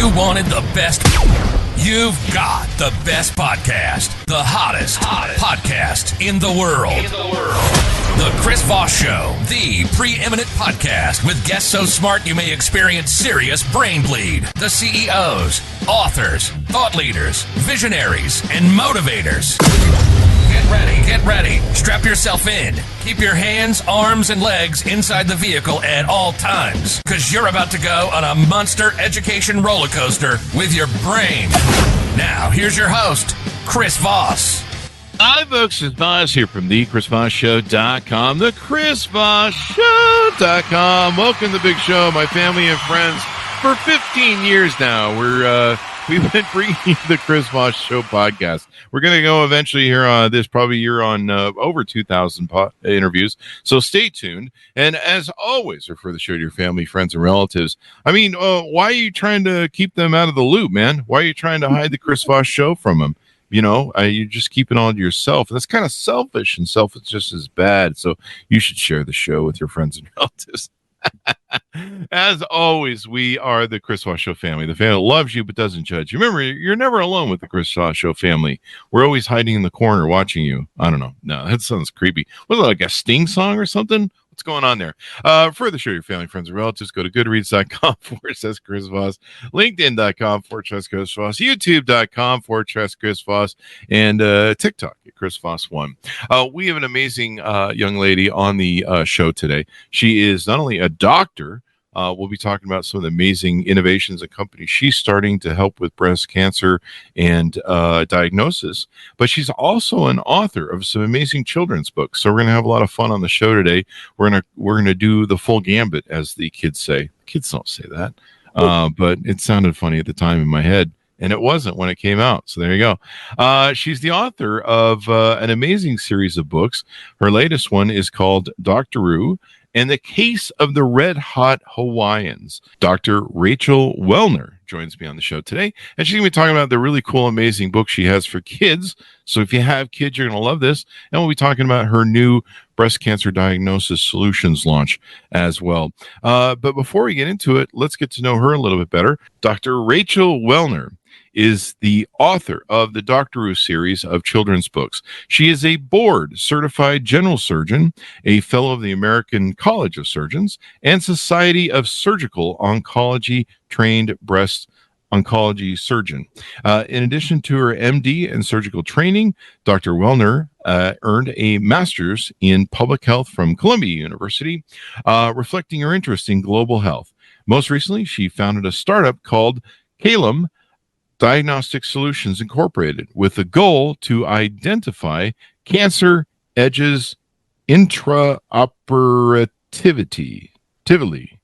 You wanted the best. You've got the best podcast. The hottest podcast in the world. The Chris Voss Show, the preeminent podcast with guests so smart you may experience serious brain bleed. The CEOs, authors, thought leaders, visionaries, and motivators. Get ready. Strap yourself in. Keep your hands, arms, and legs inside the vehicle at all times, because you're about to go on a monster education roller coaster with your brain. Now, here's your host, Chris Voss. Hi, folks. It's Voss here from thechrisvossshow.com, thechrisvossshow.com. Welcome to the big show, my family and friends. For 15 years now, we've been bringing you the Chris Voss Show podcast. We're going to go eventually here on this probably year on over 2,000 interviews. So stay tuned. And as always, refer the show to your family, friends, and relatives. I mean, why are you trying to keep them out of the loop, man? Why are you trying to hide the Chris Voss Show from them? You know, you just keep it all to yourself. That's kind of selfish, and selfish just as bad. So you should share the show with your friends and relatives. As always, we are the Chris Voss Show family. The family that loves you but doesn't judge you. Remember, you're never alone with the Chris Voss Show family. We're always hiding in the corner watching you. I don't know. No, that sounds creepy. Was it like a Sting song or something? What's going on there? Further show your family, friends, and relatives. Go to goodreads.com/Chris Voss, LinkedIn.com/Chris Voss, YouTube.com/Chris Voss, and TikTok at Chris Voss 1. We have an amazing young lady on the show today. She is not only a doctor. We'll be talking about some of the amazing innovations and companies she's starting to help with breast cancer and diagnosis. But she's also an author of some amazing children's books. So we're going to have a lot of fun on the show today. We're going to do the full gambit, as the kids say. Kids don't say that, but it sounded funny at the time in my head. And it wasn't when it came out. So there you go. She's the author of an amazing series of books. Her latest one is called Doctoroo and the Case of the Red Hot Hawaiians. Dr. Rachel Wellner joins me on the show today. And she's going to be talking about the really cool, amazing book she has for kids. So if you have kids, you're going to love this. And we'll be talking about her new breast cancer diagnosis solutions launch as well. But before we get into it, let's get to know her a little bit better. Dr. Rachel Wellner is the author of the Doctoroo series of children's books. She is a board-certified general surgeon, a fellow of the American College of Surgeons, and Society of Surgical Oncology-trained breast oncology surgeon. In addition to her MD and surgical training, Dr. Wellner earned a master's in public health from Columbia University, reflecting her interest in global health. Most recently, she founded a startup called Calum Diagnostic Solutions Incorporated, with the goal to identify cancer edges intraoperatively.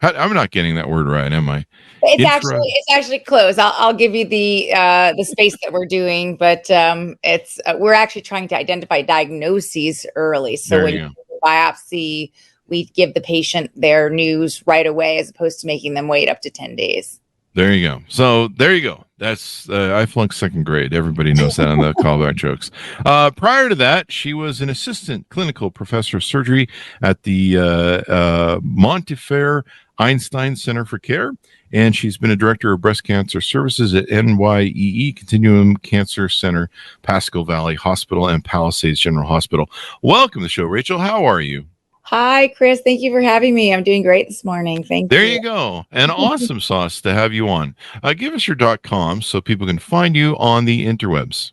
I'm not getting that word right, am I? It's actually close. I'll give you the space that we're doing, but it's we're actually trying to identify diagnoses early. So when you do a biopsy, we give the patient their news right away, as opposed to making them wait up to 10 days. There you go. So there you go. That's I flunked second grade. Everybody knows that on the callback jokes. Prior to that, she was an assistant clinical professor of surgery at the Montefiore Einstein Center for Care, and she's been a director of breast cancer services at NYEE Continuum Cancer Center, Pasco Valley Hospital, and Palisades General Hospital. Welcome to the show, Rachel. How are you? Hi, Chris. Thank you for having me. I'm doing great this morning. Thank you. There you go. An awesome sauce to have you on. Give us your .com so people can find you on the interwebs.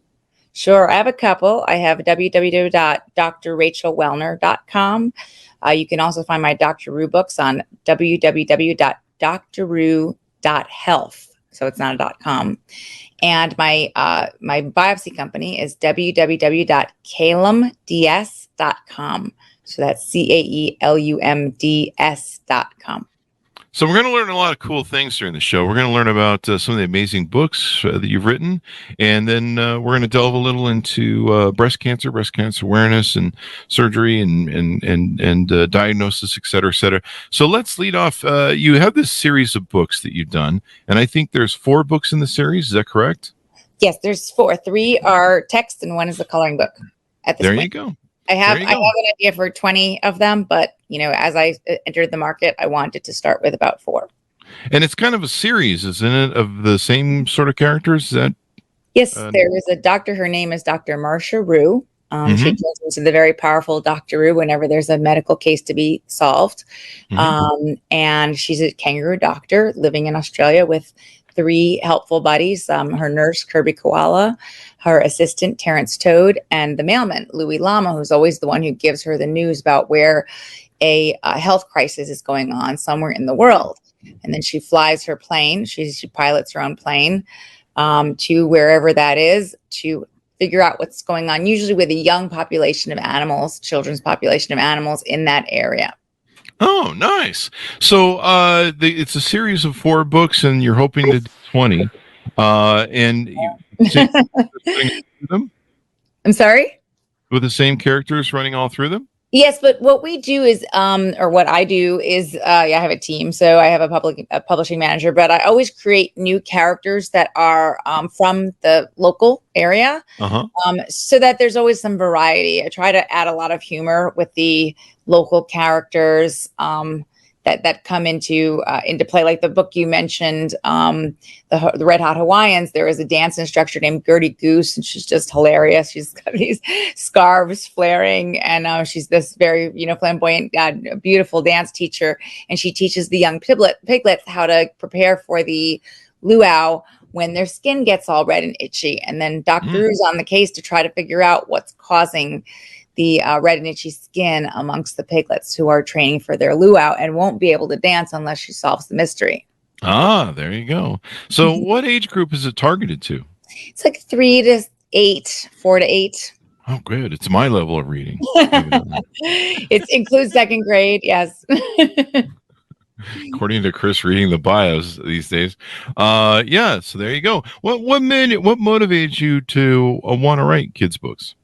Sure. I have a couple. I have www.drrachelwellner.com. You can also find my Doctoroo books on www.doctoroo.health. So it's not a .com. And my biopsy company is www.calumds.com. So that's CAELUMDS.com. So we're going to learn a lot of cool things during the show. We're going to learn about some of the amazing books that you've written, and then we're going to delve a little into breast cancer awareness, and surgery, and diagnosis, et cetera, et cetera. So let's lead off. You have this series of books that you've done, and I think there's 4 books in the series. Is that correct? Yes, there's 4. 3 are text, and 1 is a coloring book. At this point. You go. I have an idea for 20 of them, but as I entered the market, I wanted to start with about 4. And it's kind of a series, isn't it, of the same sort of characters? Yes, there is a doctor. Her name is Dr. Marsha Roo. She goes into the very powerful Doctoroo whenever there's a medical case to be solved. And she's a kangaroo doctor living in Australia with 3 helpful buddies, her nurse, Kirby Koala, her assistant, Terrence Toad, and the mailman, Louis Lama, who's always the one who gives her the news about where a health crisis is going on somewhere in the world. And then she flies her plane. She pilots her own plane to wherever that is to figure out what's going on, usually with a young population of animals, children's population of animals in that area. Oh, nice. So it's a series of 4 books, and you're hoping to do 20. And them? I'm sorry? With the same characters running all through them? Yes, but what we do is, or what I do is, I have a team. So I have a publishing manager, but I always create new characters that are from the local area, so that there's always some variety. I try to add a lot of humor with the local characters that come into play. Like the book you mentioned, the Red Hot Hawaiians. There is a dance instructor named Gertie Goose, and she's just hilarious. She's got these scarves flaring, and she's this very flamboyant, beautiful dance teacher, and she teaches the young piglets how to prepare for the luau when their skin gets all red and itchy. And then Doctoroo's on the case to try to figure out what's causing the red and itchy skin amongst the piglets who are training for their luau and won't be able to dance unless she solves the mystery. Ah, there you go. So what age group is it targeted to? It's like 3 to 8, 4 to 8. Oh, good. It's my level of reading. It includes 2nd grade. Yes. According to Chris reading the bios these days. Yeah. So there you go. What motivates you to want to write kids books?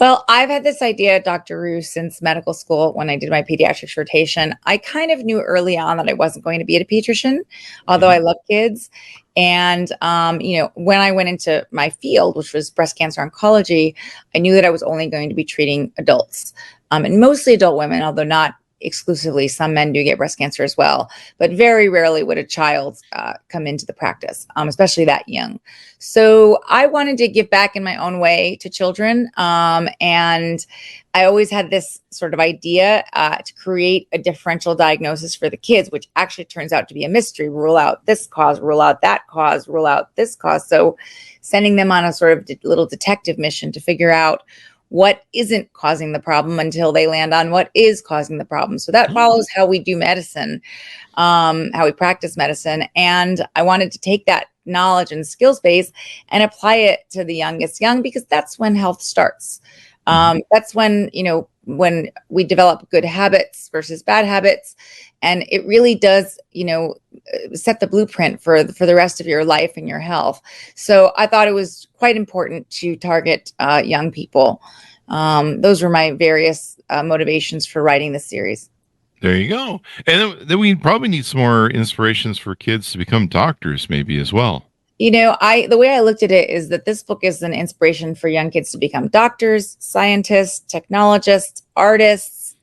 Well, I've had this idea, Doctoroo, since medical school when I did my pediatrics rotation. I kind of knew early on that I wasn't going to be a pediatrician, although I love kids. And, when I went into my field, which was breast cancer oncology, I knew that I was only going to be treating adults, and mostly adult women, although not exclusively. Some men do get breast cancer as well, but very rarely would a child come into the practice, especially that young. So I wanted to give back in my own way to children. And I always had this sort of idea to create a differential diagnosis for the kids, which actually turns out to be a mystery. Rule out this cause, rule out that cause, rule out this cause. So sending them on a sort of little detective mission to figure out what isn't causing the problem until they land on what is causing the problem. So that follows how we do medicine, how we practice medicine. And I wanted to take that knowledge and skills base and apply it to the youngest young, because that's when health starts. That's when we develop good habits versus bad habits. And it really does, set the blueprint for the rest of your life and your health. So I thought it was quite important to target young people. Those were my various motivations for writing this series. There you go. And then we probably need some more inspirations for kids to become doctors maybe as well. The way I looked at it is that this book is an inspiration for young kids to become doctors, scientists, technologists, artists.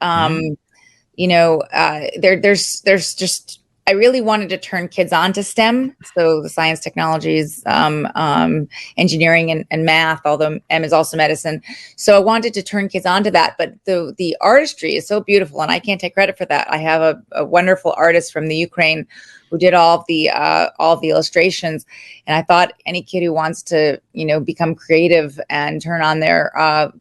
There's just, I really wanted to turn kids on to STEM. So the science, technologies, engineering and math, although M is also medicine. So I wanted to turn kids on to that. But the artistry is so beautiful, and I can't take credit for that. I have a wonderful artist from the Ukraine who did all the illustrations. And I thought any kid who wants to, become creative and turn on their art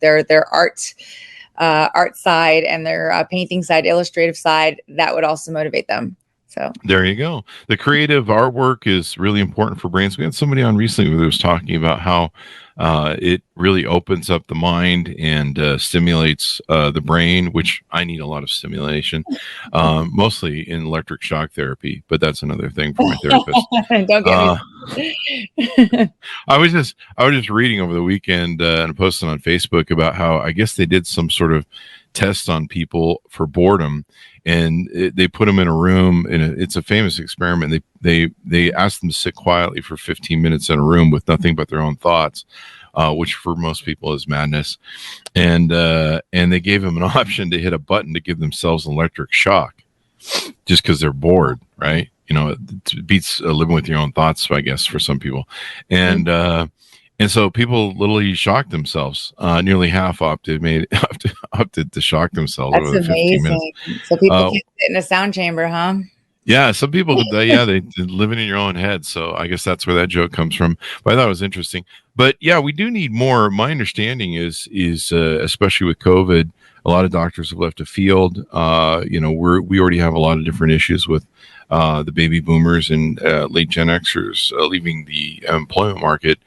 side and their painting side, illustrative side, that would also motivate them. So there you go. The creative artwork is really important for brains. We had somebody on recently who was talking about how it really opens up the mind and stimulates the brain, which I need a lot of stimulation, mostly in electric shock therapy, but that's another thing for my therapist. Don't get me. I was just reading over the weekend and posting on Facebook about how I guess they did some sort of test on people for boredom, and they put them in a room, and it's a famous experiment. They asked them to sit quietly for 15 minutes in a room with nothing but their own thoughts, which for most people is madness. And they gave them an option to hit a button to give themselves an electric shock. just because they're bored, right? It beats living with your own thoughts, I guess, for some people. And so people literally shocked themselves. Nearly half opted to shock themselves That's over the 15 minutes. amazing. So people can't sit in a sound chamber, huh? Yeah, some people, they live in your own head. So I guess that's where that joke comes from. But I thought it was interesting. But yeah, we do need more. My understanding is especially with COVID, a lot of doctors have left the field. We already have a lot of different issues with the baby boomers and late Gen Xers leaving the employment market.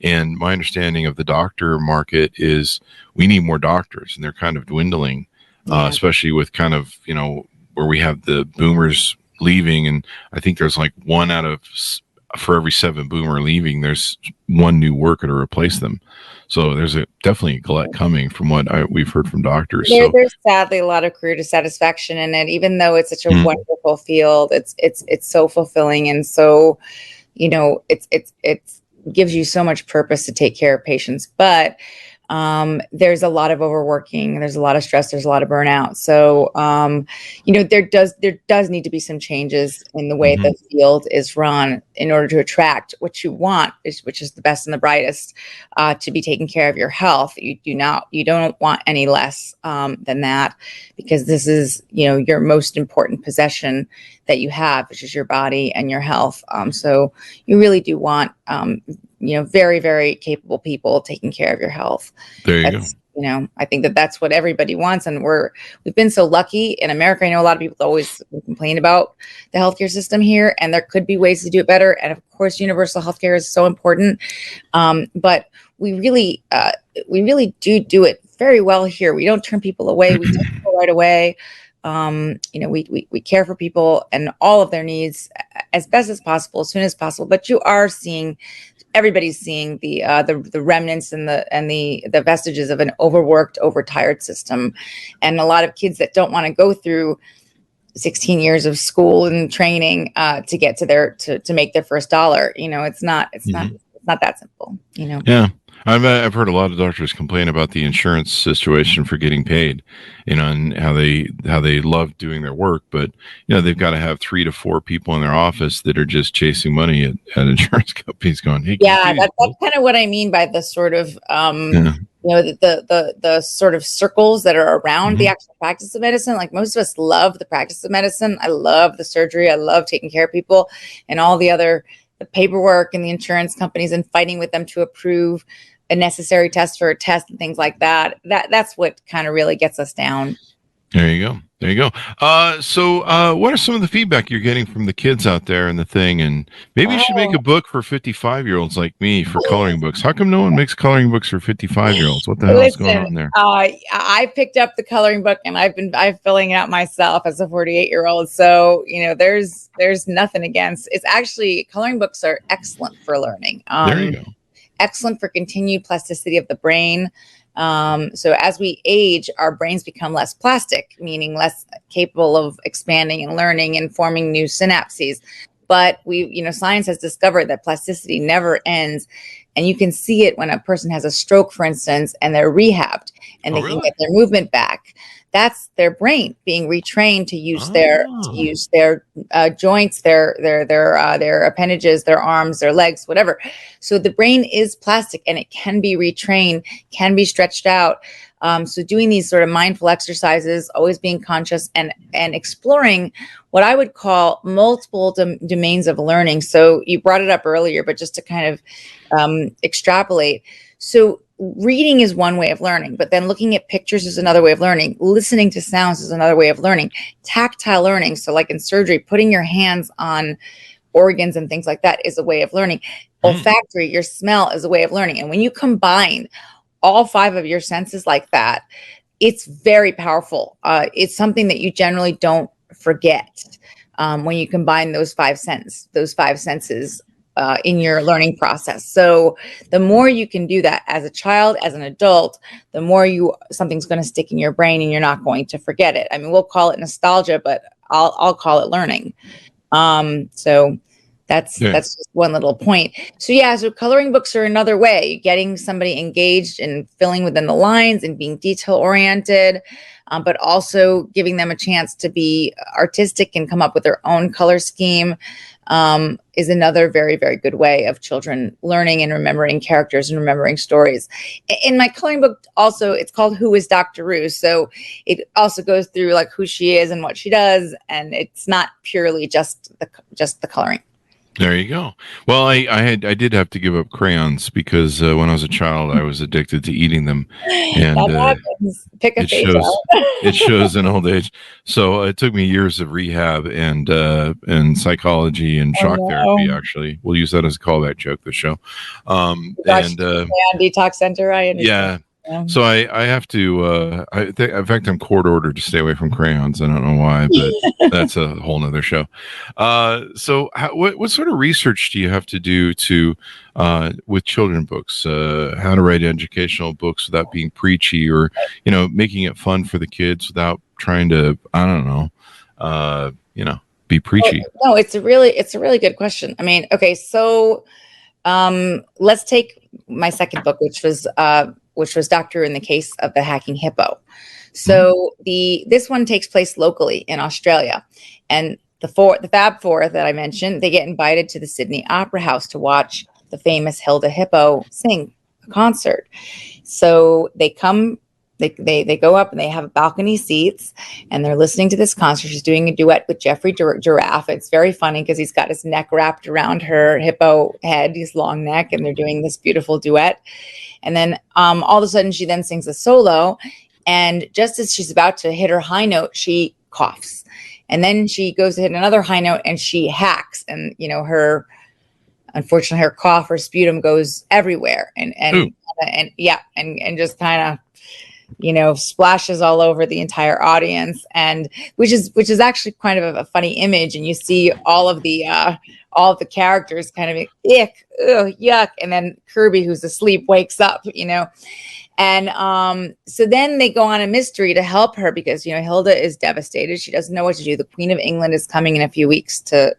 And my understanding of the doctor market is we need more doctors, and they're kind of dwindling, especially with kind of, where we have the boomers leaving. And I think there's like for every 7 boomer leaving, there's 1 new worker to replace them. So there's definitely a glut coming from what we've heard from doctors. There's sadly a lot of career dissatisfaction in it, even though it's such a wonderful field. It's so fulfilling, and so, it's gives you so much purpose to take care of patients. But there's a lot of overworking, there's a lot of stress, there's a lot of burnout. So, there does need to be some changes in the way the field is run in order to attract what you want, which is the best and the brightest, to be taking care of your health. You don't want any less than that, because this is, your most important possession that you have, which is your body and your health. So you really do want, very, very capable people taking care of your health. There you go. I think that's what everybody wants. And we've been so lucky in America. I know a lot of people always complain about the healthcare system here, and there could be ways to do it better. And of course, universal healthcare is so important. But we really do it very well here. We don't turn people away. We take people right away. We care for people and all of their needs as best as possible, as soon as possible. But everybody's seeing the remnants and the vestiges of an overworked, overtired system, and a lot of kids that don't want to go through 16 years of school and training to get to make their first dollar. It's not that simple. Yeah. I've heard a lot of doctors complain about the insurance situation for getting paid, and how they love doing their work, but they've got to have 3 to 4 people in their office that are just chasing money at insurance companies going, hey, that's kind of what I mean by the sort of the sort of circles that are around the actual practice of medicine. Like, most of us love the practice of medicine. I love the surgery. I love taking care of people, and all the paperwork and the insurance companies and fighting with them to approve a necessary test for a test and things like that. That's what kind of really gets us down. There you go. So what are some of the feedback you're getting from the kids out there and the thing? And maybe you should make a book for 55-year-olds like me for coloring books. How come no one makes coloring books for 55-year-olds? What the hell is going on there? I picked up the coloring book, and I'm filling it out myself as a 48-year-old. So, there's nothing against. It's actually, coloring books are excellent for learning. There you go. Excellent for continued plasticity of the brain. So as we age, our brains become less plastic, meaning less capable of expanding and learning and forming new synapses. But science has discovered that plasticity never ends. And you can see it when a person has a stroke, for instance, and they're rehabbed and they can get their movement back. That's their brain being retrained to use their joints, their appendages, their arms, their legs, whatever. So the brain is plastic, and it can be retrained, can be stretched out. So doing these sort of mindful exercises, always being conscious and exploring what I would call multiple domains of learning. So you brought it up earlier, but just to kind of extrapolate. So reading is one way of learning, but then looking at pictures is another way of learning. Listening to sounds is another way of learning. Tactile learning, so like in surgery, putting your hands on organs and things like that is a way of learning. Olfactory, your smell, is a way of learning. And when you combine all 5 of your senses like that, it's very powerful. It's something that you generally don't forget when you combine those 5 senses in your learning process. So the more you can do that as a child, as an adult, the more something's going to stick in your brain, and you're not going to forget it. I mean, we'll call it nostalgia, but I'll call it learning. So That's just one little point. So yeah, so coloring books are another way, getting somebody engaged and filling within the lines and being detail oriented, but also giving them a chance to be artistic and come up with their own color scheme, is another very, very good way of children learning and remembering characters and remembering stories. In my coloring book, also, it's called Who is Doctoroo? So it also goes through like who she is and what she does, and it's not purely just the coloring. There you go. Well, I did have to give up crayons because when I was a child, I was addicted to eating them, and Pick a face out. It shows in old age. So it took me years of rehab and psychology and shock therapy. Actually, we'll use that as a callback joke. The show, detox center. I understand. Yeah. So I have to, in fact, I'm court ordered to stay away from crayons. I don't know why, but that's a whole nother show. So what sort of research do you have to do with children books, how to write educational books without being preachy, or, making it fun for the kids without trying to, I don't know, be preachy? No, it's a really good question. I mean, okay, so let's take my second book, which was Doctoroo in the Case of the Hacking Hippo. So this one takes place locally in Australia, and the Fab Four that I mentioned, they get invited to the Sydney Opera House to watch the famous Hilda Hippo sing a concert. So they come, they go up and they have balcony seats, and they're listening to this concert. She's doing a duet with Jeffrey Giraffe. It's very funny because he's got his neck wrapped around her hippo head, his long neck, and they're doing this beautiful duet. And then all of a sudden she then sings a solo, and just as she's about to hit her high note, she coughs. And then she goes to hit another high note and she hacks, and unfortunately her cough, her sputum goes everywhere and just kind of splashes all over the entire audience, and which is actually kind of a funny image. And you see all of the characters kind of ick, ugh, yuck, and then Kirby, who's asleep, wakes up, and so then they go on a mystery to help her because Hilda is devastated. She doesn't know what to do. The Queen of England is coming in a few weeks to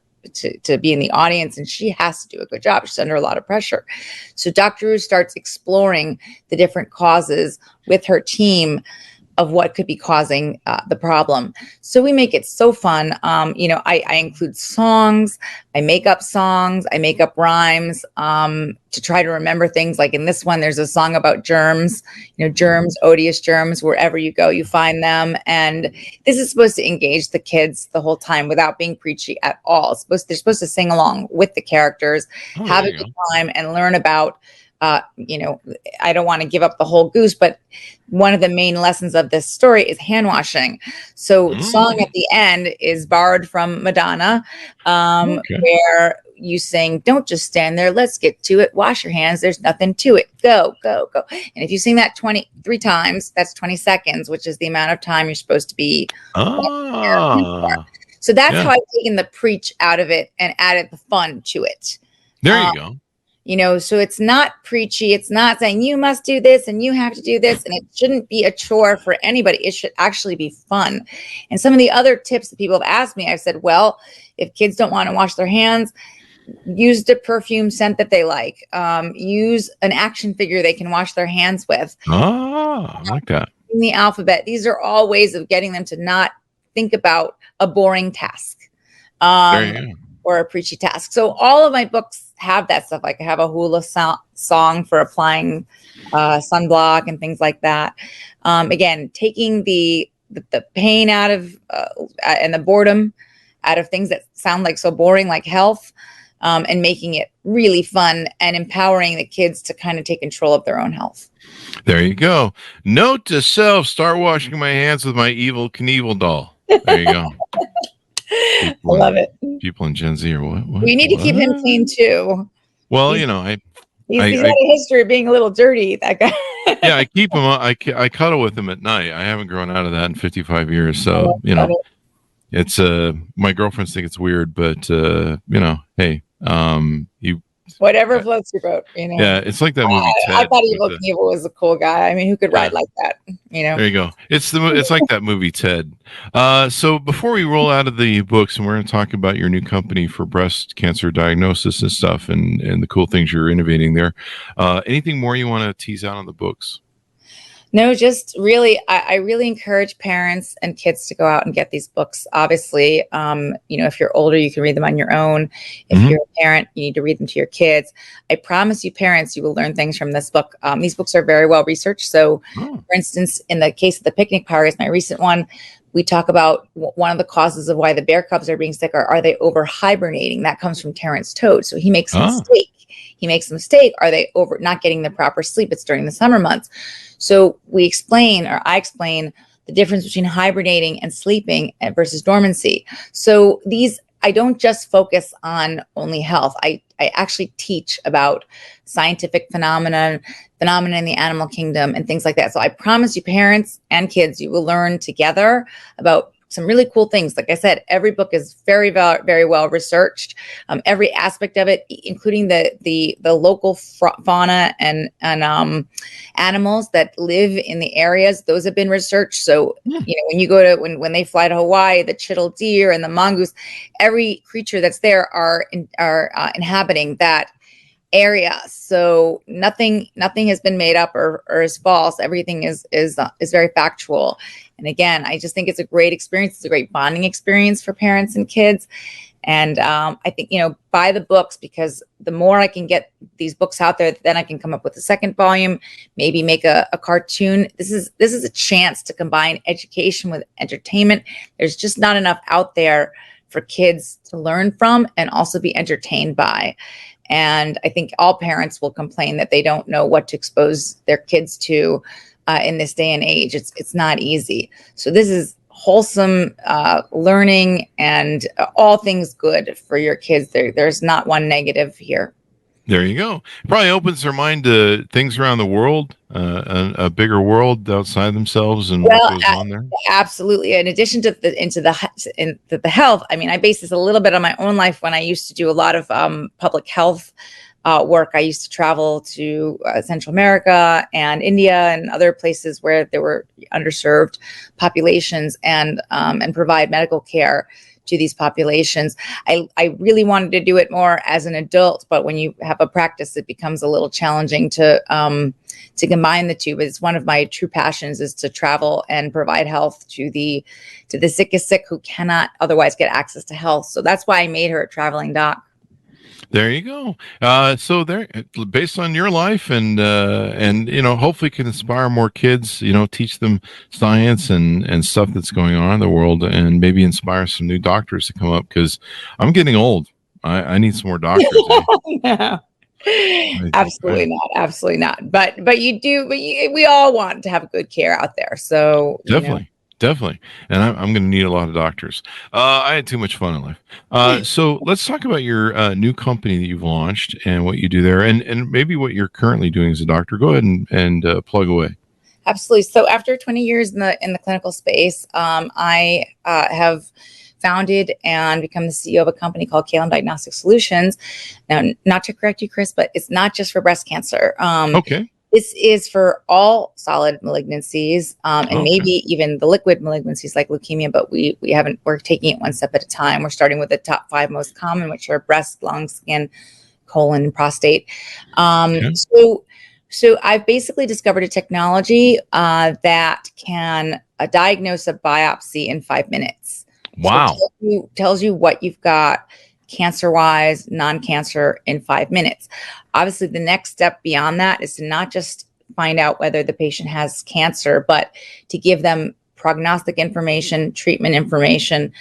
be in the audience, and she has to do a good job. She's under a lot of pressure. So Doctoroo starts exploring the different causes with her team of what could be causing the problem. So we make it so fun. I include songs, I make up songs, I make up rhymes to try to remember things. Like in this one, there's a song about germs, germs, odious germs, wherever you go, you find them. And this is supposed to engage the kids the whole time without being preachy at all. They're supposed to sing along with the characters, have a good time, and learn about I don't want to give up the whole goose, but one of the main lessons of this story is hand washing. So the song at the end is borrowed from Madonna, where you sing, "Don't just stand there, let's get to it. Wash your hands, there's nothing to it. Go, go, go." And if you sing that 23 times, that's 20 seconds, which is the amount of time you're supposed to be. So that's how I've taken the preach out of it and added the fun to it. There you go. So it's not preachy. It's not saying you must do this and you have to do this. And it shouldn't be a chore for anybody. It should actually be fun. And some of the other tips that people have asked me, I've said, well, if kids don't want to wash their hands, use the perfume scent that they like. Use an action figure they can wash their hands with. I like that. In the alphabet. These are all ways of getting them to not think about a boring task or a preachy task. So all of my books have that stuff. Like I have a hula song for applying sunblock and things like that. Again, taking the pain out of and the boredom out of things that sound like so boring, like health, and making it really fun and empowering the kids to kind of take control of their own health. There you go. Note to self: start washing my hands with my Evil Knievel doll. There you go. I love it. People in Gen Z are what? We need to keep him clean too. Well, he's had a history of being a little dirty. That guy. Yeah, I keep him. I cuddle with him at night. I haven't grown out of that in 55 years. So it's my girlfriends think it's weird, but hey, he Whatever floats your boat, Yeah, it's like that movie Ted. I thought Evel Knievel was a cool guy. I mean, who could ride like that? There you go. It's like that movie Ted. So before we roll out of the books, and we're going to talk about your new company for breast cancer diagnosis and stuff, and the cool things you're innovating there. Anything more you want to tease out on the books? No, just really, I really encourage parents and kids to go out and get these books. Obviously, if you're older, you can read them on your own. If you're a parent, you need to read them to your kids. I promise you, parents, you will learn things from this book. These books are very well researched. So, for instance, in the case of the picnic parties, my recent one, we talk about one of the causes of why the bear cubs are being sick are they over hibernating? That comes from Terrence Toad. So he makes a mistake. Are they over not getting the proper sleep? It's during the summer months. So I explain the difference between hibernating and sleeping versus dormancy. So I don't just focus on only health. I actually teach about scientific phenomena in the animal kingdom and things like that. So I promise you, parents and kids, you will learn together about some really cool things. Like I said, every book is very, very well researched. Every aspect of it, including the local fauna and animals that live in the areas, those have been researched. So when you go to when they fly to Hawaii, the chital deer and the mongoose, every creature that's there are inhabiting that area. So nothing has been made up or is false. Everything is very factual. And again, I just think it's a great experience. It's a great bonding experience for parents and kids. And I think, buy the books, because the more I can get these books out there, then I can come up with a second volume, maybe make a cartoon. This is a chance to combine education with entertainment. There's just not enough out there for kids to learn from and also be entertained by. And I think all parents will complain that they don't know what to expose their kids to in this day and age. It's not easy. So this is wholesome learning and all things good for your kids. There's not one negative here. There you go. It probably opens their mind to things around the world, a bigger world outside themselves, and what goes on there. Absolutely. In addition to the health, I mean, I base this a little bit on my own life. When I used to do a lot of public health work, I used to travel to Central America and India and other places where there were underserved populations and provide medical care to these populations. I really wanted to do it more as an adult, but when you have a practice, it becomes a little challenging to combine the two. But it's one of my true passions, is to travel and provide health to the sickest sick who cannot otherwise get access to health. So that's why I made her a traveling doc. There you go. So there, based on your life and hopefully can inspire more kids, teach them science and stuff that's going on in the world, and maybe inspire some new doctors to come up, because I'm getting old. I need some more doctors. No. Absolutely not. But we all want to have good care out there. So Definitely. And I'm going to need a lot of doctors. I had too much fun in life. So let's talk about your new company that you've launched and what you do there, and maybe what you're currently doing as a doctor. Go ahead and plug away. Absolutely. So after 20 years in the clinical space, I have founded and become the CEO of a company called KLM Diagnostic Solutions. Now, not to correct you, Chris, but it's not just for breast cancer. Okay. This is for all solid malignancies, and maybe even the liquid malignancies like leukemia, but we're taking it one step at a time. We're starting with the top 5 most common, which are breast, lung, skin, colon, and prostate. So I've basically discovered a technology that can diagnose a biopsy in 5 minutes. Wow. So tells you what you've got cancer-wise, non-cancer in 5 minutes. Obviously, the next step beyond that is to not just find out whether the patient has cancer, but to give them prognostic information, treatment information,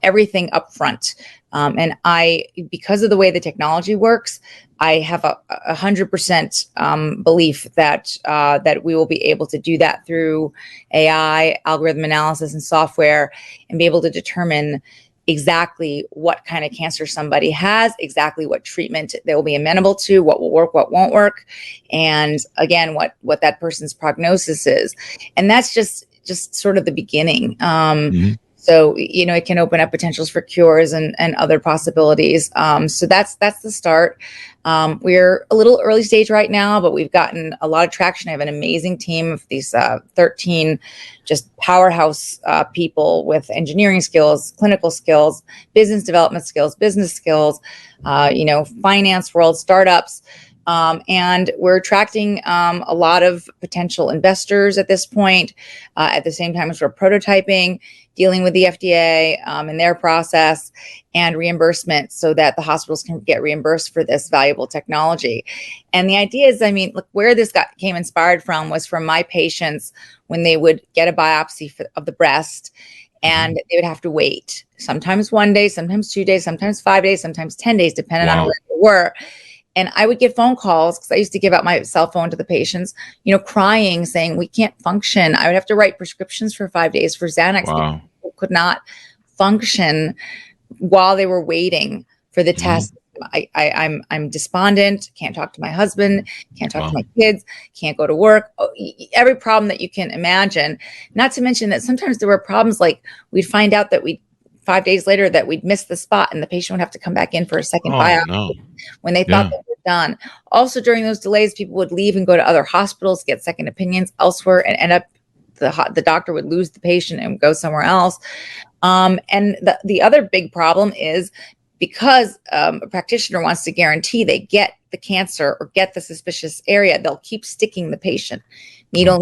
everything up front. And because of the way the technology works, I have a 100% belief that we will be able to do that through AI, algorithm analysis, and software, and be able to determine exactly what kind of cancer somebody has, exactly what treatment they will be amenable to, what will work, what won't work, and again, what that person's prognosis is. And that's just sort of the beginning. So, it can open up potentials for cures and other possibilities. So that's the start. We're a little early stage right now, but we've gotten a lot of traction. I have an amazing team of these 13 just powerhouse people with engineering skills, clinical skills, business development skills, business skills, finance world, startups. And we're attracting a lot of potential investors at this point, at the same time as we're prototyping, dealing with the FDA in their process, and reimbursement so that the hospitals can get reimbursed for this valuable technology. And the idea is, look, where this came inspired from was from my patients when they would get a biopsy of the breast, and they would have to wait, sometimes 1 day, sometimes 2 days, sometimes 5 days, sometimes 10 days, depending on where they were. And I would get phone calls because I used to give out my cell phone to the patients, crying, saying, we can't function. I would have to write prescriptions for 5 days for Xanax. Wow. People could not function while they were waiting for the test. I'm despondent, can't talk to my husband, can't talk to my kids, can't go to work. Every problem that you can imagine. Not to mention that sometimes there were problems like we'd find out that 5 days later that we'd missed the spot and the patient would have to come back in for a second biopsy when they thought they were done. Also, during those delays, people would leave and go to other hospitals, get second opinions elsewhere, and end up the doctor would lose the patient and go somewhere else. And the other big problem is because a practitioner wants to guarantee they get the cancer or get the suspicious area, they'll keep sticking the patient. Needle.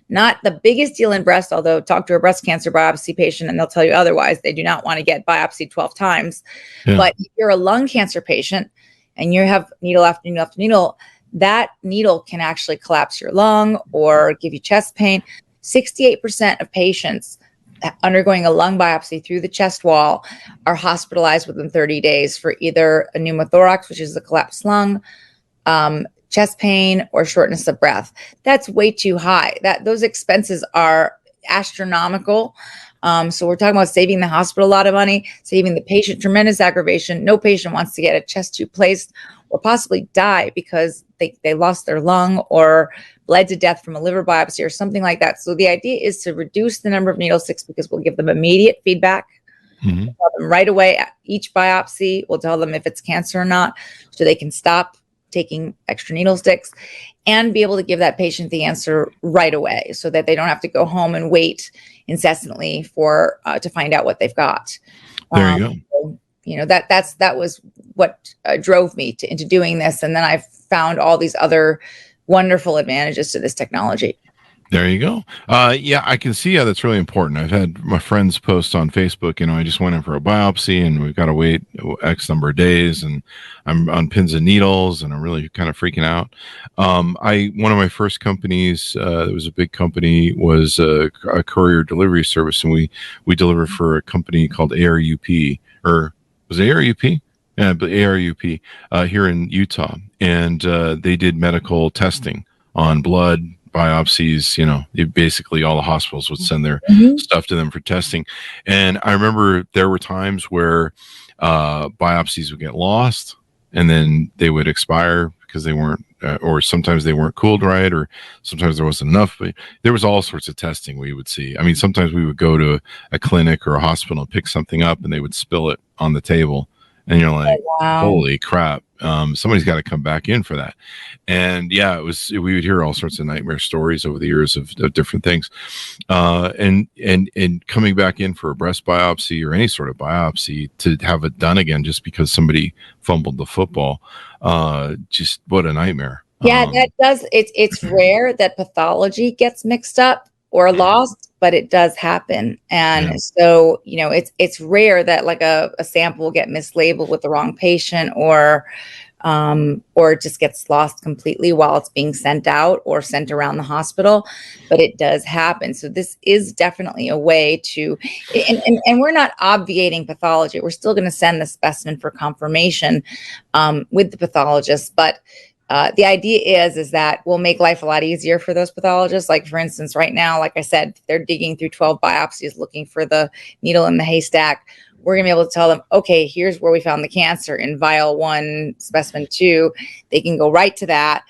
Not the biggest deal in breast, although talk to a breast cancer biopsy patient and they'll tell you otherwise. They do not want to get biopsied 12 times. Yeah. But if you're a lung cancer patient and you have needle after needle after needle, that needle can actually collapse your lung or give you chest pain. 68% of patients undergoing a lung biopsy through the chest wall are hospitalized within 30 days for either a pneumothorax, which is a collapsed lung, chest pain, or shortness of breath. That's way too high. Those expenses are astronomical. So we're talking about saving the hospital a lot of money, saving the patient tremendous aggravation. No patient wants to get a chest tube placed or possibly die because they lost their lung or bled to death from a liver biopsy or something like that. So the idea is to reduce the number of needle sticks because we'll give them immediate feedback. We'll tell them right away at each biopsy. We'll tell them if it's cancer or not, so they can stop taking extra needle sticks and be able to give that patient the answer right away so that they don't have to go home and wait incessantly to find out what they've got. There you go. So, that was what drove me into doing this. And then I found all these other wonderful advantages to this technology. There you go. Yeah, I can see how that's really important. I've had my friends post on Facebook, I just went in for a biopsy and we've got to wait X number of days and I'm on pins and needles and I'm really kind of freaking out. One of my first companies, it was a big company, was a courier delivery service. And we delivered for a company called ARUP, or was it ARUP? Yeah, but ARUP here in Utah. And they did medical testing on blood, biopsies. Basically all the hospitals would send their stuff to them for testing. And I remember there were times where biopsies would get lost and then they would expire because they weren't, or sometimes they weren't cooled right, or sometimes there wasn't enough. But there was all sorts of testing we would see. Sometimes we would go to a clinic or a hospital and pick something up and they would spill it on the table. And you're like, wow. Holy crap. Somebody's got to come back in for that. And yeah, we would hear all sorts of nightmare stories over the years of different things. And coming back in for a breast biopsy or any sort of biopsy to have it done again, just because somebody fumbled the football, just what a nightmare. Yeah, that does. It's rare that pathology gets mixed up or lost, but it does happen. And so, it's rare that like a sample will get mislabeled with the wrong patient or it just gets lost completely while it's being sent out or sent around the hospital, but it does happen. So this is definitely a way to, and we're not obviating pathology. We're still going to send the specimen for confirmation with the pathologist, but the idea is that we'll make life a lot easier for those pathologists. Like, for instance, right now, like I said, they're digging through 12 biopsies looking for the needle in the haystack. We're going to be able to tell them, okay, here's where we found the cancer in vial 1, specimen 2. They can go right to that,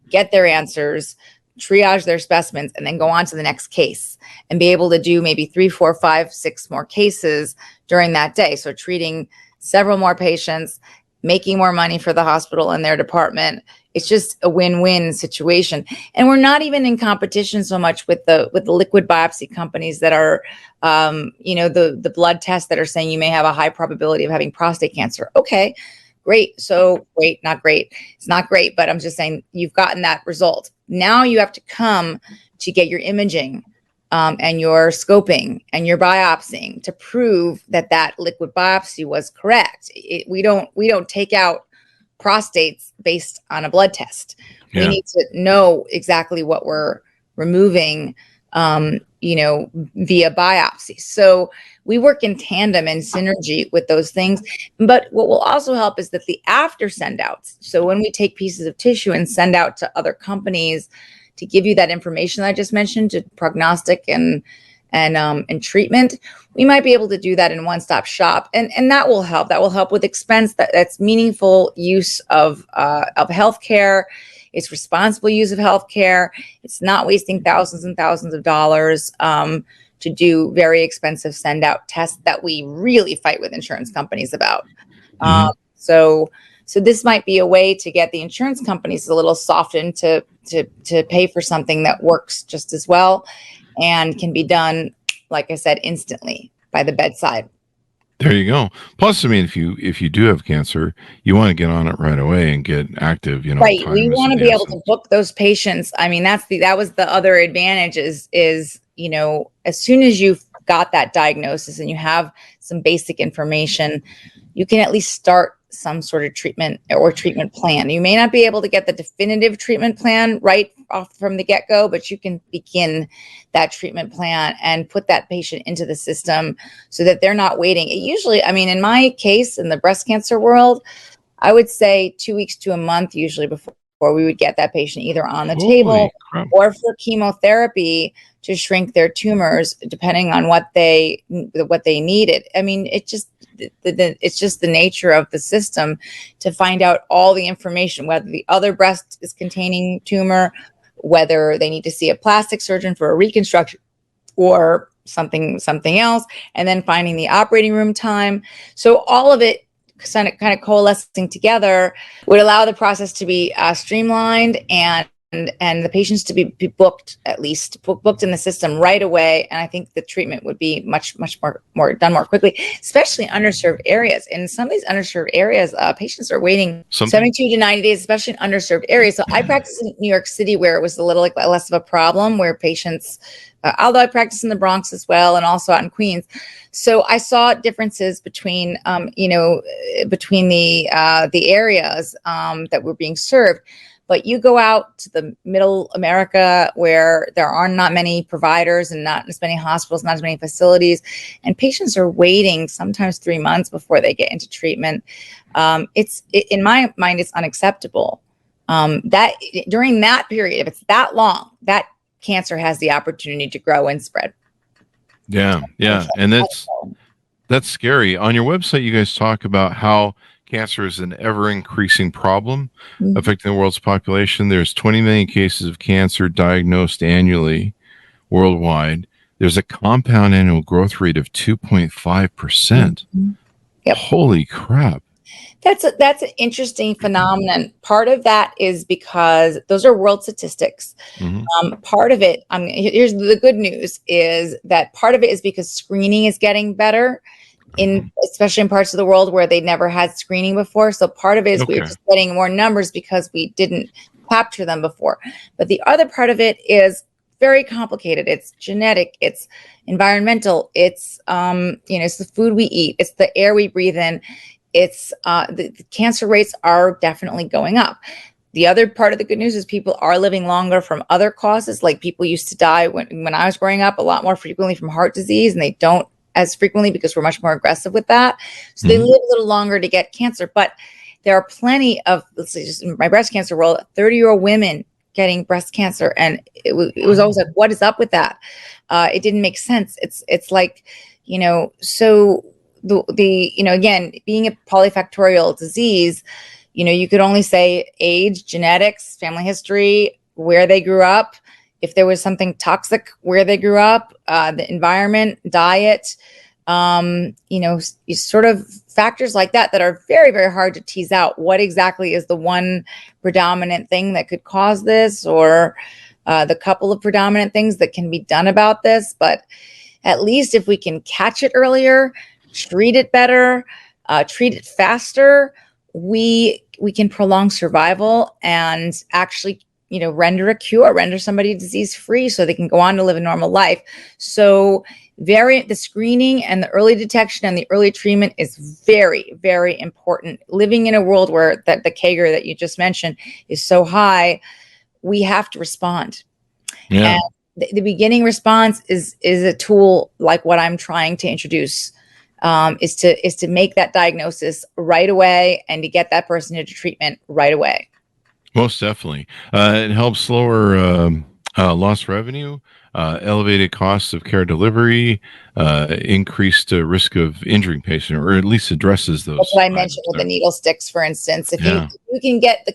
get their answers, triage their specimens, and then go on to the next case and be able to do maybe 3, 4, 5, 6 more cases during that day. So treating several more patients, making more money for the hospital and their department. It's just a win-win situation. And we're not even in competition so much with the liquid biopsy companies that are, the blood tests that are saying you may have a high probability of having prostate cancer. Okay, great. So great, not great. It's not great, but I'm just saying you've gotten that result. Now you have to come to get your imaging and your scoping and your biopsying to prove that liquid biopsy was correct. We don't take out prostates based on a blood test. Yeah. We need to know exactly what we're removing, via biopsy. So we work in tandem and synergy with those things. But what will also help is that the after send outs. So when we take pieces of tissue and send out to other companies to give you that information that I just mentioned, to prognostic and treatment, we might be able to do that in one-stop shop, and that will help. That will help with expense. That's meaningful use of healthcare. It's responsible use of healthcare. It's not wasting thousands and thousands of dollars to do very expensive send-out tests that we really fight with insurance companies about. So this might be a way to get the insurance companies a little softened to pay for something that works just as well and can be done, like I said, instantly by the bedside. There you go. Plus, I mean, if you do have cancer, you want to get on it right away and get active. Right. We want to be able to book those patients. I mean, that was the other advantage is as soon as you've got that diagnosis and you have some basic information, you can at least start some sort of treatment or treatment plan. You may not be able to get the definitive treatment plan right off from the get-go, but you can begin that treatment plan and put that patient into the system so that they're not waiting. It usually, I mean, in my case, in the breast cancer world, I would say 2 weeks to a month usually before we would get that patient either on the table or for chemotherapy to shrink their tumors, depending on what they needed. I mean, it's just the nature of the system to find out all the information, whether the other breast is containing tumor, whether they need to see a plastic surgeon for a reconstruction or something else, and then finding the operating room time. So all of it kind of coalescing together would allow the process to be streamlined and the patients to be booked, at least booked in the system right away. And I think the treatment would be much more done more quickly, especially in underserved areas. In some of these underserved areas, patients are waiting 72 to 90 days, especially in underserved areas. So I practiced in New York City, where it was a little less of a problem, where patients, although I practiced in the Bronx as well, and also out in Queens. So I saw differences between the areas that were being served. But you go out to the middle America, where there are not many providers and not as many hospitals, not as many facilities, and patients are waiting sometimes 3 months before they get into treatment. In my mind, it's unacceptable. That during that period, if it's that long, that cancer has the opportunity to grow and spread. Yeah, and that's scary. On your website, you guys talk about how cancer is an ever-increasing problem affecting the world's population. There's 20 million cases of cancer diagnosed annually worldwide. There's a compound annual growth rate of 2.5%. Yep. Holy crap. That's an interesting phenomenon. Part of that is because those are world statistics. Part of it, here's the good news, is that part of it is because screening is getting better, especially in parts of the world where they never had screening before. So part of it is we're just getting more numbers because we didn't capture them before. But the other part of it is very complicated. It's genetic, it's environmental, it's it's the food we eat, it's the air we breathe in. It's the cancer rates are definitely going up. The other part of the good news is people are living longer from other causes. Like, people used to die when I was growing up a lot more frequently from heart disease, and they don't as frequently because we're much more aggressive with that. So they live a little longer to get cancer. But there are plenty of, let's say, just in my breast cancer world, 30-year-old women getting breast cancer. And it was always like, what is up with that? It didn't make sense. It's like, so again, being a polyfactorial disease, you could only say age, genetics, family history, where they grew up, if there was something toxic where they grew up, the environment, diet, sort of factors like that are very, very hard to tease out. What exactly is the one predominant thing that could cause this, or the couple of predominant things that can be done about this? But at least if we can catch it earlier, treat it better, treat it faster, we can prolong survival and actually, render somebody disease free so they can go on to live a normal life. So the screening and the early detection and the early treatment is very, very important. Living in a world where the CAGR that you just mentioned is so high, we have to respond. Yeah. And the beginning response is a tool like what I'm trying to introduce, is to make that diagnosis right away and to get that person into treatment right away. Most definitely. It helps lower lost revenue, elevated costs of care delivery, increased risk of injuring patient, or at least addresses those. That's what I mentioned with the needle sticks, for instance. If you can get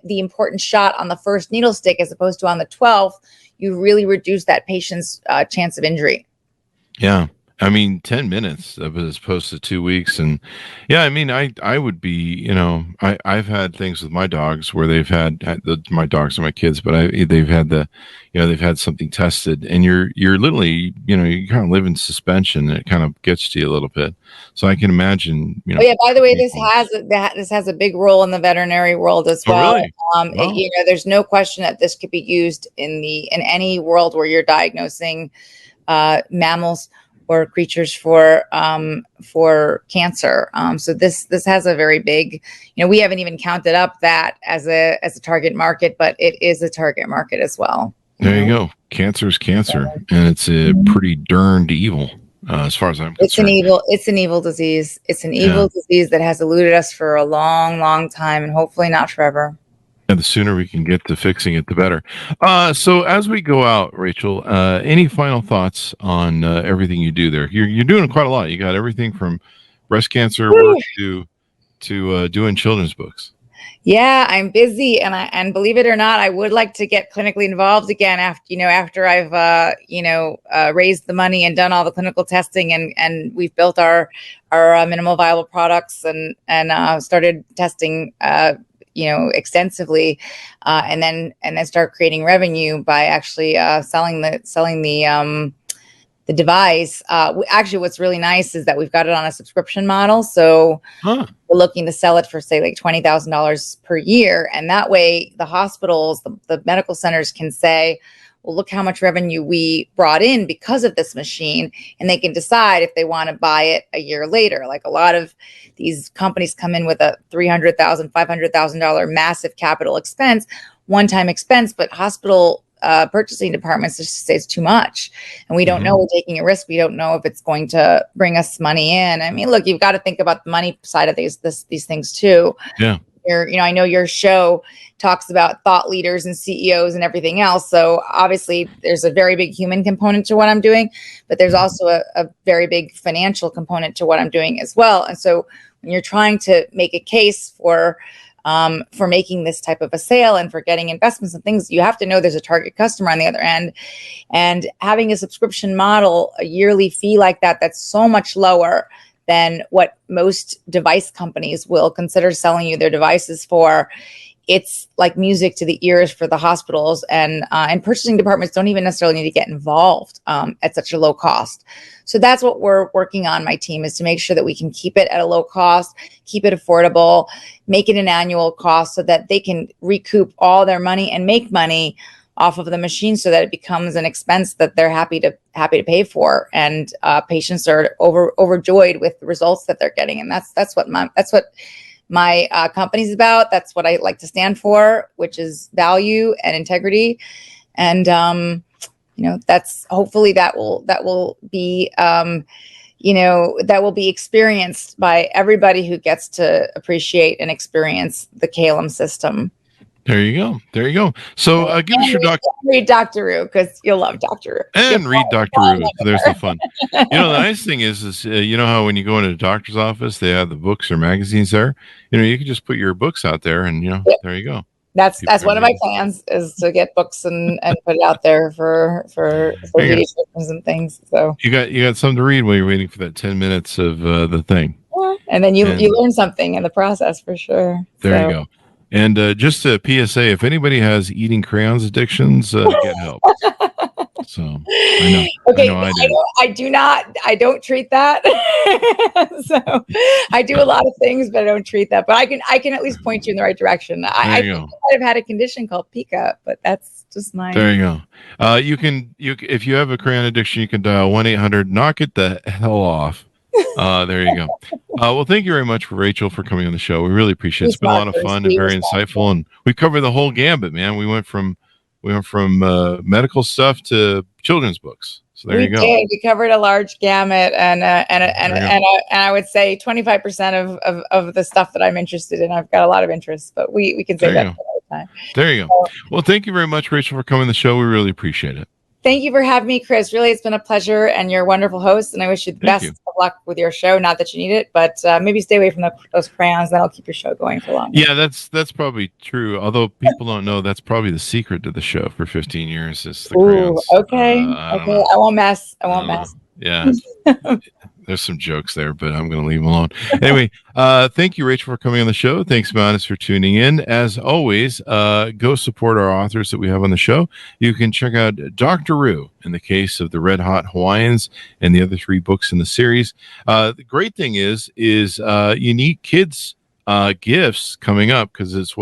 the important shot on the first needle stick as opposed to on the 12th, you really reduce that patient's chance of injury. Yeah. I mean, 10 minutes as opposed to 2 weeks. And yeah, I mean, I would be, I've had things with my dogs where they've had my dogs are my kids, but they've had something tested, and you're literally, you kind of live in suspension, and it kind of gets to you a little bit. So I can imagine, Oh yeah, by the way, this has a big role in the veterinary world as well. Oh, really? Wow. There's no question that this could be used in any world where you're diagnosing mammals or creatures for cancer. So this has a very big, we haven't even counted up that as a target market, but it is a target market as well. There you go. Cancer is cancer, and it's a pretty darned evil, as far as I'm concerned. It's an evil disease. It's an evil disease that has eluded us for a long, long time, and hopefully not forever. And the sooner we can get to fixing it, the better. So as we go out, Rachel, any final thoughts on everything you do there? You're doing quite a lot. You got everything from breast cancer work to doing children's books. Yeah, I'm busy, and believe it or not, I would like to get clinically involved again after I've raised the money and done all the clinical testing, and we've built our minimal viable products and started testing extensively, and then start creating revenue by actually selling the device. Actually, what's really nice is that we've got it on a subscription model. So we're looking to sell it for, say, like $20,000 per year. And that way the hospitals, the medical centers can say, well, look how much revenue we brought in because of this machine. And they can decide if they want to buy it a year later. Like a lot of these companies come in with a $300,000, $500,000 massive capital expense, one-time expense, but hospital purchasing departments just say it's too much. And we don't know, we're taking a risk. We don't know if it's going to bring us money in. I mean, look, you've got to think about the money side of these things too. Yeah. I know your show talks about thought leaders and CEOs and everything else. So obviously there's a very big human component to what I'm doing, but there's also a very big financial component to what I'm doing as well. And so when you're trying to make a case for making this type of a sale and for getting investments and things, you have to know there's a target customer on the other end. And having a subscription model, a yearly fee like that, that's so much lower than what most device companies will consider selling you their devices for. It's like music to the ears for the hospitals, and purchasing departments don't even necessarily need to get involved at such a low cost. So that's what we're working on. My team is to make sure that we can keep it at a low cost, keep it affordable, make it an annual cost so that they can recoup all their money and make money off of the machine, so that it becomes an expense that they're happy to pay for, and patients are overjoyed with the results that they're getting. And that's what my company's about. That's what I like to stand for, which is value and integrity. And that's hopefully that will be experienced by everybody who gets to appreciate and experience the Calum system. There you go. So give us your read Doctoroo, because you'll love Doctoroo. And read Doctoroo. There's the fun. The nice thing is how when you go into the doctor's office, they have the books or magazines there. You can just put your books out there, and there you go. That's one of my plans, is to get books and put it out there for pediatricians and things. So you got something to read while you're waiting for that 10 minutes of the thing. Yeah. And then you learn something in the process for sure. There you go. And just a PSA, if anybody has eating crayons addictions, get help. So I know. Okay, I don't treat that. So I do a lot of things, but I don't treat that. But I can at least point you in the right direction. I think I might have had a condition called pica, but that's just my. There you go. If you have a crayon addiction, you can dial 1-800 knock it the hell off. There you go. Well, thank you very much for Rachel for coming on the show. We really appreciate it. It's been a lot of fun and very insightful, and we covered the whole gambit, man. We went from medical stuff to children's books. So there you go. We covered a large gamut, and I would say 25% of the stuff that I'm interested in. I've got a lot of interest, but we can say that all the time. There you go. Well, thank you very much, Rachel, for coming on the show. We really appreciate it. Thank you for having me, Chris. Really, it's been a pleasure, and you're a wonderful host, and I wish you the best of luck with your show. Not that you need it, but maybe stay away from those crayons. That'll keep your show going for long. Yeah, that's probably true. Although people don't know, that's probably the secret to the show for 15 years is the crayons. Okay. I won't mess. Yeah. There's some jokes there, but I'm going to leave them alone. Anyway, thank you, Rachel, for coming on the show. Thanks, Manus, for tuning in. As always, go support our authors that we have on the show. You can check out Doctoroo in the case of the Red Hot Hawaiians and the other 3 books in the series. The great thing is unique kids gifts coming up, because it's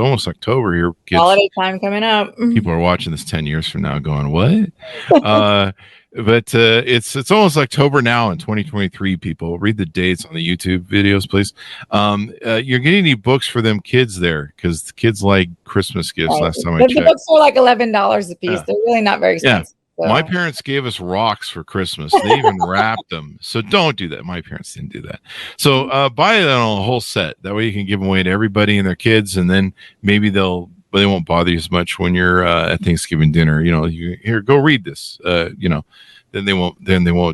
almost October here. Kids, holiday time coming up. People are watching this 10 years from now going, what? But it's almost October now in 2023. People read the dates on the YouTube videos, please. You're getting any books for them kids there, because the kids like Christmas gifts. Right. Last time I checked, the books are like $11 a piece. Yeah. They're really not very expensive. Yeah. So. My parents gave us rocks for Christmas. They even wrapped them. So don't do that. My parents didn't do that. So buy it on a whole set. That way you can give them away to everybody and their kids, and then maybe they won't bother you as much when you're at Thanksgiving dinner. Here, go read this. Then they won't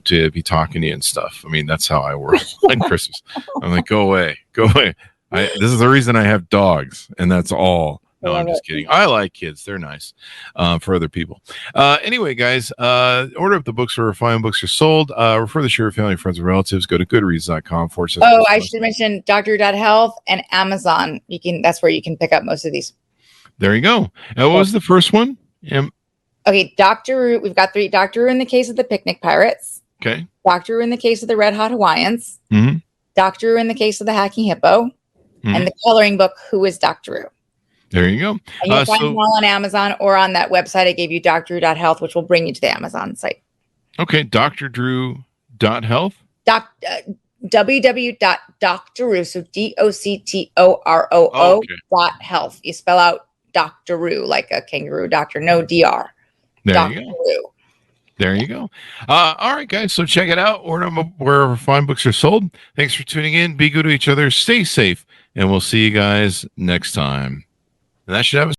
be talking to you and stuff. I mean, that's how I work on Christmas. I'm like, go away. This is the reason I have dogs, and that's all. No, I'm just kidding. I like kids. They're nice for other people. Anyway, guys, order up the books where fine books are sold. Refer to your family, friends, and relatives. Go to goodreads.com. I should mention Doctoroo.health and Amazon. That's where you can pick up most of these. There you go. What was the first one? Okay, Doctoroo. We've got 3. Doctoroo in the case of the Picnic Pirates. Okay. Doctoroo in the case of the Red Hot Hawaiians. Mm-hmm. Doctoroo in the case of the Hacking Hippo. Mm-hmm. And the coloring book, Who is Doctoroo? There you go. And you'll find them all on Amazon or on that website I gave you, Doctoroo.health, which will bring you to the Amazon site. Okay, Doctoroo.health? www.doctoroo, so DOCTOROO .health. You spell out Doctoroo like a kangaroo doctor, no DR. There you go. There you go. All right, guys. So check it out. Order them wherever fine books are sold. Thanks for tuning in. Be good to each other. Stay safe. And we'll see you guys next time. And that should have